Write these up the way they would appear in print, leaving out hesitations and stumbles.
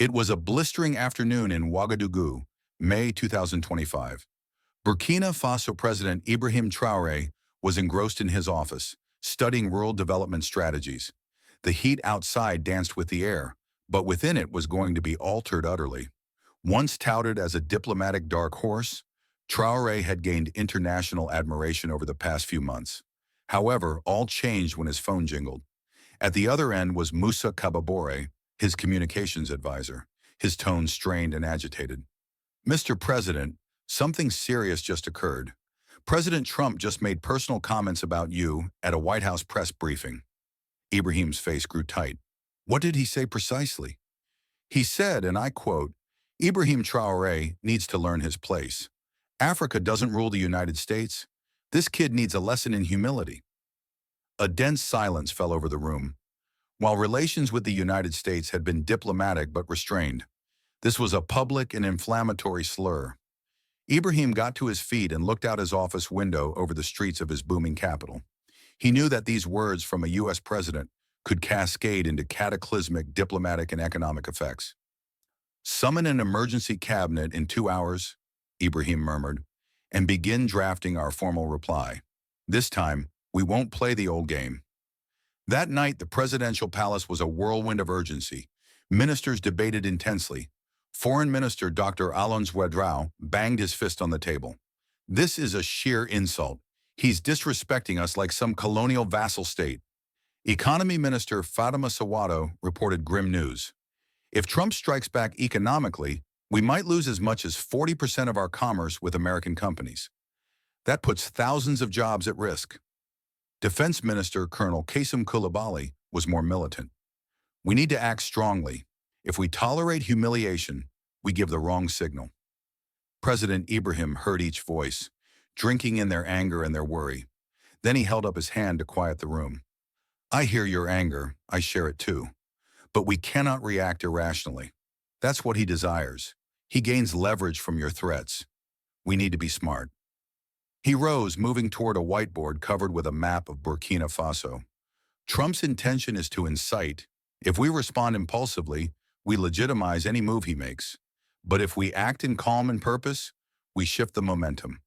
It was a blistering afternoon in Ouagadougou, May 2025. Burkina Faso President Ibrahim Traoré was engrossed in his office, studying rural development strategies. The heat outside danced with the air, but within it was going to be altered utterly. Once touted as a diplomatic dark horse, Traoré had gained international admiration over the past few months. However, all changed when his phone jingled. At the other end was Moussa Kababore, his communications advisor, his tone strained and agitated. "Mr. President, something serious just occurred. President Trump just made personal comments about you at a White House press briefing." Ibrahim's face grew tight. "What did he say precisely?" "He said, and I quote, 'Ibrahim Traoré needs to learn his place. Africa doesn't rule the United States. This kid needs a lesson in humility.'" A dense silence fell over the room. While relations with the United States had been diplomatic but restrained, this was a public and inflammatory slur. Ibrahim got to his feet and looked out his office window over the streets of his booming capital. He knew that these words from a U.S. president could cascade into cataclysmic diplomatic and economic effects. "Summon an emergency cabinet in 2 hours," Ibrahim murmured, "and begin drafting our formal reply. This time, we won't play the old game." That night, the presidential palace was a whirlwind of urgency. Ministers debated intensely. Foreign Minister Dr. Alonso Ouadrao banged his fist on the table. "This is a sheer insult. He's disrespecting us like some colonial vassal state." Economy Minister Fatima Sawato reported grim news. "If Trump strikes back economically, we might lose as much as 40% of our commerce with American companies. That puts thousands of jobs at risk." Defense Minister Colonel Kasem Koulibaly was more militant. "We need to act strongly. If we tolerate humiliation, we give the wrong signal." President Ibrahim heard each voice, drinking in their anger and their worry. Then he held up his hand to quiet the room. "I hear your anger. I share it too. But we cannot react irrationally. That's what he desires. He gains leverage from your threats. We need to be smart." He rose, moving toward a whiteboard covered with a map of Burkina Faso. "Trump's intention is to incite. If we respond impulsively, we legitimize any move he makes. But if we act in calm and purpose, we shift the momentum."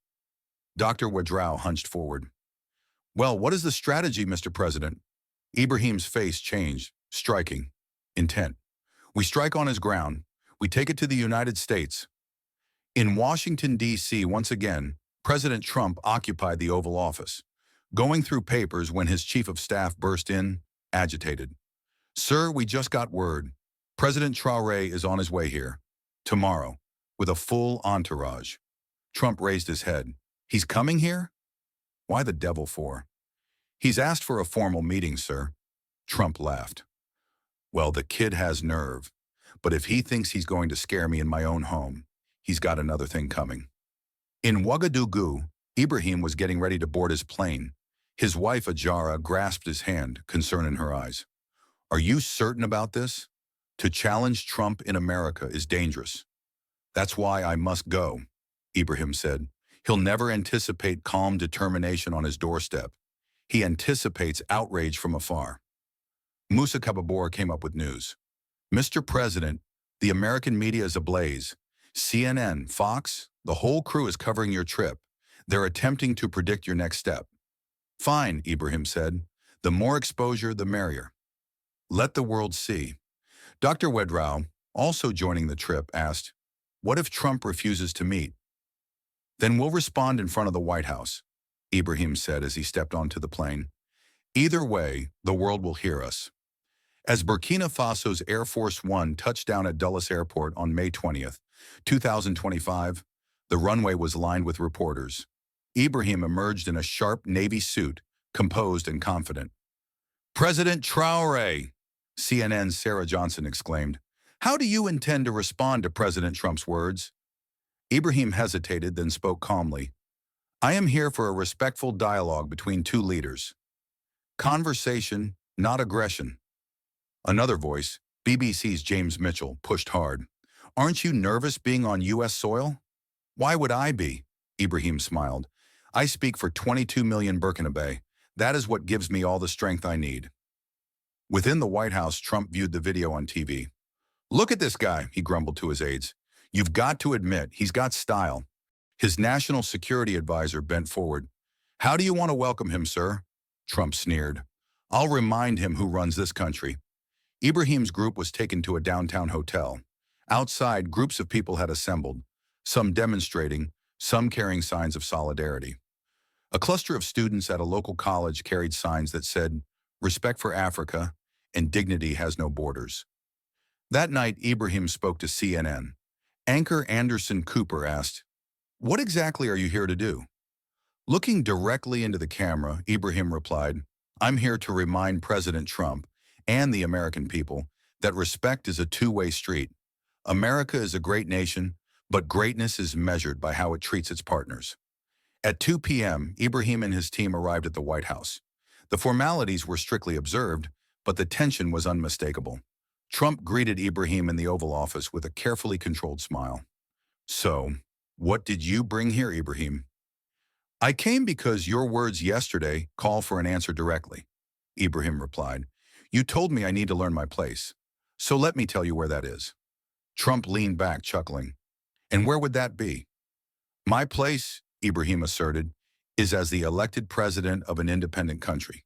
Dr. Ouadrao hunched forward. "Well, what is the strategy, Mr. President?" Ibrahim's face changed, striking, intent. "We strike on his ground. We take it to the United States." In Washington, D.C., once again, President Trump occupied the Oval Office, going through papers when his chief of staff burst in, agitated. "Sir, we just got word. President Traoré is on his way here. Tomorrow, with a full entourage." Trump raised his head. "He's coming here? Why the devil for?" "He's asked for a formal meeting, sir." Trump laughed. "Well, the kid has nerve. But if he thinks he's going to scare me in my own home, he's got another thing coming." In Ouagadougou, Ibrahim was getting ready to board his plane. His wife, Ajara, grasped his hand, concern in her eyes. "Are you certain about this? To challenge Trump in America is dangerous." "That's why I must go," Ibrahim said. "He'll never anticipate calm determination on his doorstep. He anticipates outrage from afar." Moussa Kababore came up with news. "Mr. President, the American media is ablaze. CNN, Fox, the whole crew is covering your trip. They're attempting to predict your next step." "Fine," Ibrahim said. "The more exposure, the merrier. Let the world see." Dr. Ouadrao, also joining the trip, asked, "What if Trump refuses to meet?" "Then we'll respond in front of the White House," Ibrahim said as he stepped onto the plane. "Either way, the world will hear us." As Burkina Faso's Air Force One touched down at Dulles Airport on May 20th, 2025, the runway was lined with reporters. Ibrahim emerged in a sharp navy suit, composed and confident. "President Traoré," CNN's Sarah Johnson exclaimed. "How do you intend to respond to President Trump's words?" Ibrahim hesitated, then spoke calmly. "I am here for a respectful dialogue between two leaders. Conversation, not aggression." Another voice, BBC's James Mitchell, pushed hard. "Aren't you nervous being on U.S. soil?" "Why would I be?" Ibrahim smiled. "I speak for 22 million Burkinabe. That is what gives me all the strength I need." Within the White House, Trump viewed the video on TV. Look at this guy, he grumbled to his aides. You've got to admit, he's got style. His national security advisor bent forward. How do you want to welcome him, sir? Trump sneered. I'll remind him who runs this country. Ibrahim's group was taken to a downtown hotel. Outside, groups of people had assembled, some demonstrating, some carrying signs of solidarity. A cluster of students at a local college carried signs that said, "Respect for Africa," and "Dignity has no borders." That night, Ibrahim spoke to CNN. Anchor Anderson Cooper asked, "What exactly are you here to do?" Looking directly into the camera, Ibrahim replied, "I'm here to remind President Trump and the American people that respect is a two-way street. America is a great nation, but greatness is measured by how it treats its partners." At 2 p.m., Ibrahim and his team arrived at the White House. The formalities were strictly observed, but the tension was unmistakable. Trump greeted Ibrahim in the Oval Office with a carefully controlled smile. "So, what did you bring here, Ibrahim?" "I came because your words yesterday call for an answer directly," Ibrahim replied. "You told me I need to learn my place. So let me tell you where that is." Trump leaned back, chuckling. "And where would that be?" "My place," Ibrahim asserted, "is as the elected president of an independent country.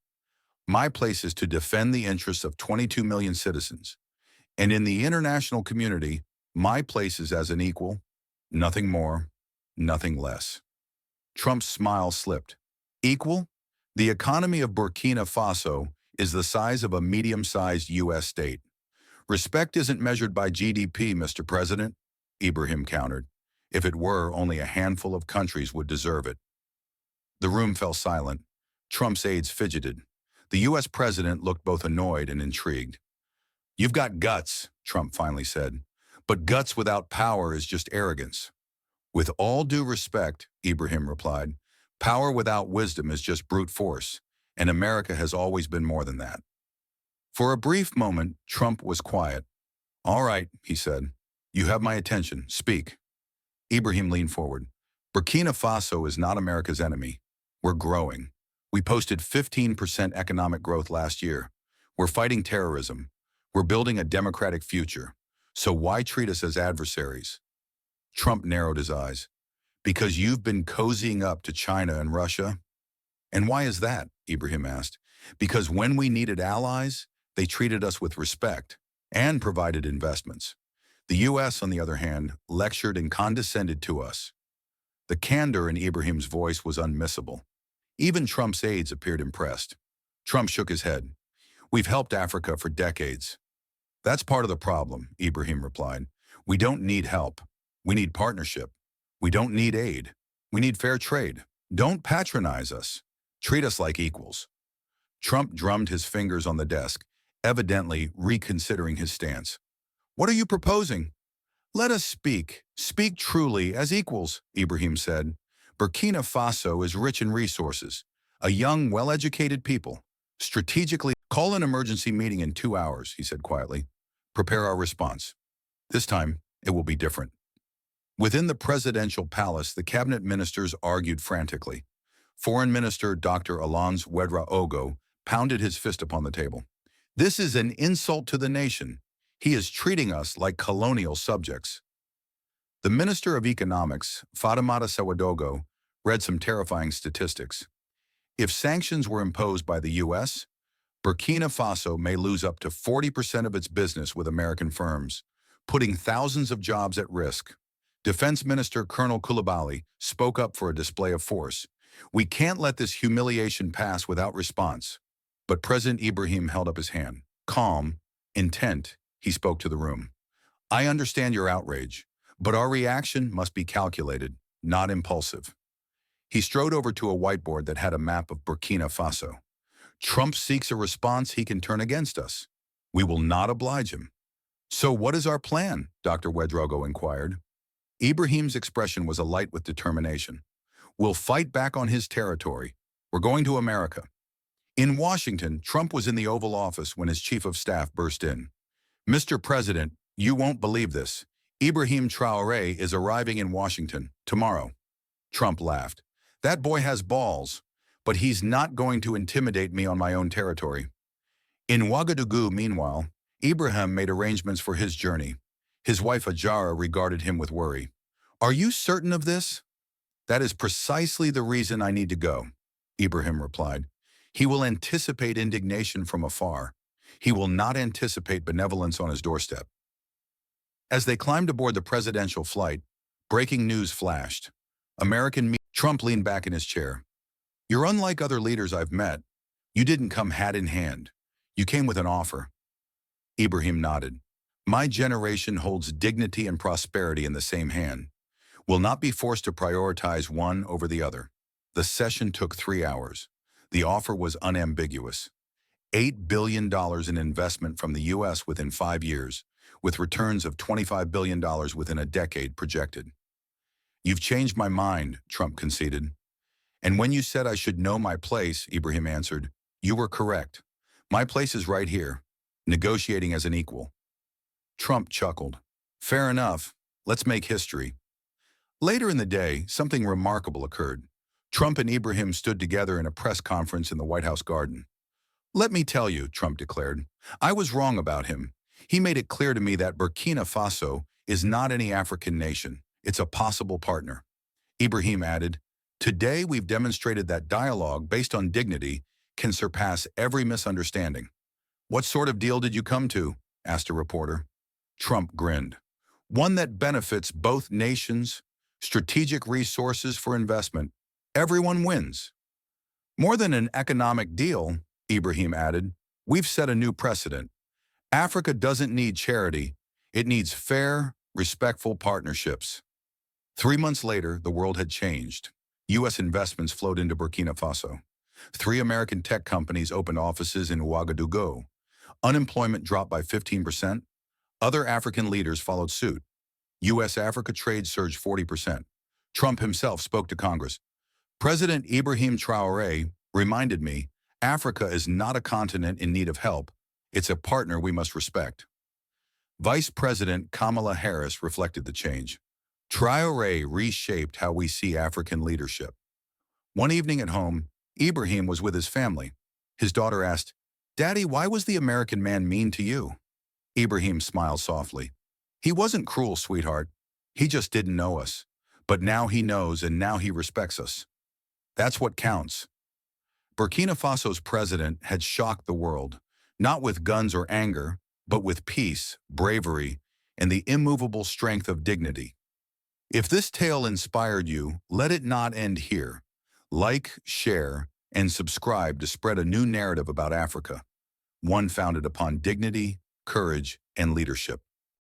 My place is to defend the interests of 22 million citizens. And in the international community, my place is as an equal, nothing more, nothing less." Trump's smile slipped. "Equal? The economy of Burkina Faso is the size of a medium-sized U.S. state. Respect isn't measured by GDP, Mr. President," Ibrahim countered. "If it were, only a handful of countries would deserve it." The room fell silent. Trump's aides fidgeted. The U.S. president looked both annoyed and intrigued. "You've got guts," Trump finally said. "But guts without power is just arrogance." "With all due respect," Ibrahim replied, "power without wisdom is just brute force, and America has always been more than that." For a brief moment, Trump was quiet. "All right," he said. "You have my attention. Speak." Ibrahim leaned forward. "Burkina Faso is not America's enemy. We're growing. We posted 15% economic growth last year. We're fighting terrorism. We're building a democratic future. So why treat us as adversaries?" Trump narrowed his eyes. "Because you've been cozying up to China and Russia?" "And why is that?" Ibrahim asked. "Because when we needed allies, they treated us with respect and provided investments. The U.S., on the other hand, lectured and condescended to us." The candor in Ibrahim's voice was unmissable. Even Trump's aides appeared impressed. Trump shook his head. "We've helped Africa for decades." "That's part of the problem," Ibrahim replied. "We don't need help. We need partnership. We don't need aid. We need fair trade. Don't patronize us. Treat us like equals." Trump drummed his fingers on the desk, evidently reconsidering his stance. "What are you proposing?" "Let us speak. Speak truly as equals," Ibrahim said. "Burkina Faso is rich in resources. A young, well-educated people. Strategically, call an emergency meeting in 2 hours," he said quietly. "Prepare our response. This time, it will be different." Within the presidential palace, the cabinet ministers argued frantically. Foreign Minister Dr. Alonso Ouedraogo pounded his fist upon the table. "This is an insult to the nation. He is treating us like colonial subjects." The Minister of Economics, Fatimata Sawadogo, read some terrifying statistics. If sanctions were imposed by the U.S., Burkina Faso may lose up to 40% of its business with American firms, putting thousands of jobs at risk. Defense Minister Colonel Koulibaly spoke up for a display of force. "We can't let this humiliation pass without response." But President Ibrahim held up his hand. Calm, intent, he spoke to the room. "I understand your outrage, but our reaction must be calculated, not impulsive." He strode over to a whiteboard that had a map of Burkina Faso. "Trump seeks a response he can turn against us. We will not oblige him." "So what is our plan?" Dr. Ouedraogo inquired. Ibrahim's expression was alight with determination. "We'll fight back on his territory. We're going to America." In Washington, Trump was in the Oval Office when his chief of staff burst in. "Mr. President, you won't believe this. Ibrahim Traoré is arriving in Washington tomorrow." Trump laughed. "That boy has balls, but he's not going to intimidate me on my own territory." In Ouagadougou, meanwhile, Ibrahim made arrangements for his journey. His wife Ajara regarded him with worry. "Are you certain of this?" "That is precisely the reason I need to go," Ibrahim replied. "He will anticipate indignation from afar. He will not anticipate benevolence on his doorstep." As they climbed aboard the presidential flight, breaking news flashed. Trump leaned back in his chair. "You're unlike other leaders I've met. You didn't come hat in hand. You came with an offer." Ibrahim nodded. "My generation holds dignity and prosperity in the same hand. We'll not be forced to prioritize one over the other." The session took 3 hours. The offer was unambiguous. $8 billion in investment from the U.S. within 5 years, with returns of $25 billion within a decade projected. "You've changed my mind," Trump conceded. "And when you said I should know my place," Ibrahim answered, "you were correct. My place is right here, negotiating as an equal." Trump chuckled. "Fair enough. Let's make history." Later in the day, something remarkable occurred. Trump and Ibrahim stood together in a press conference in the White House garden. "Let me tell you," Trump declared, "I was wrong about him. He made it clear to me that Burkina Faso is not any African nation. It's a possible partner." Ibrahim added, "Today we've demonstrated that dialogue based on dignity can surpass every misunderstanding." "What sort of deal did you come to?" asked a reporter. Trump grinned. "One that benefits both nations, strategic resources for investment. Everyone wins." "More than an economic deal," Ibrahim added, "we've set a new precedent. Africa doesn't need charity. It needs fair, respectful partnerships." 3 months later, the world had changed. U.S. investments flowed into Burkina Faso. 3 American tech companies opened offices in Ouagadougou. Unemployment dropped by 15%. Other African leaders followed suit. U.S.-Africa trade surged 40%. Trump himself spoke to Congress. "President Ibrahim Traoré reminded me, Africa is not a continent in need of help. It's a partner we must respect." Vice President Kamala Harris reflected the change. Traoré reshaped how we see African leadership. One evening at home, Ibrahim was with his family. His daughter asked, "Daddy, why was the American man mean to you?" Ibrahim smiled softly. "He wasn't cruel, sweetheart. He just didn't know us. But now he knows, and now he respects us. That's what counts." Burkina Faso's president had shocked the world, not with guns or anger, but with peace, bravery, and the immovable strength of dignity. If this tale inspired you, let it not end here. Like, share, and subscribe to spread a new narrative about Africa, one founded upon dignity, courage, and leadership.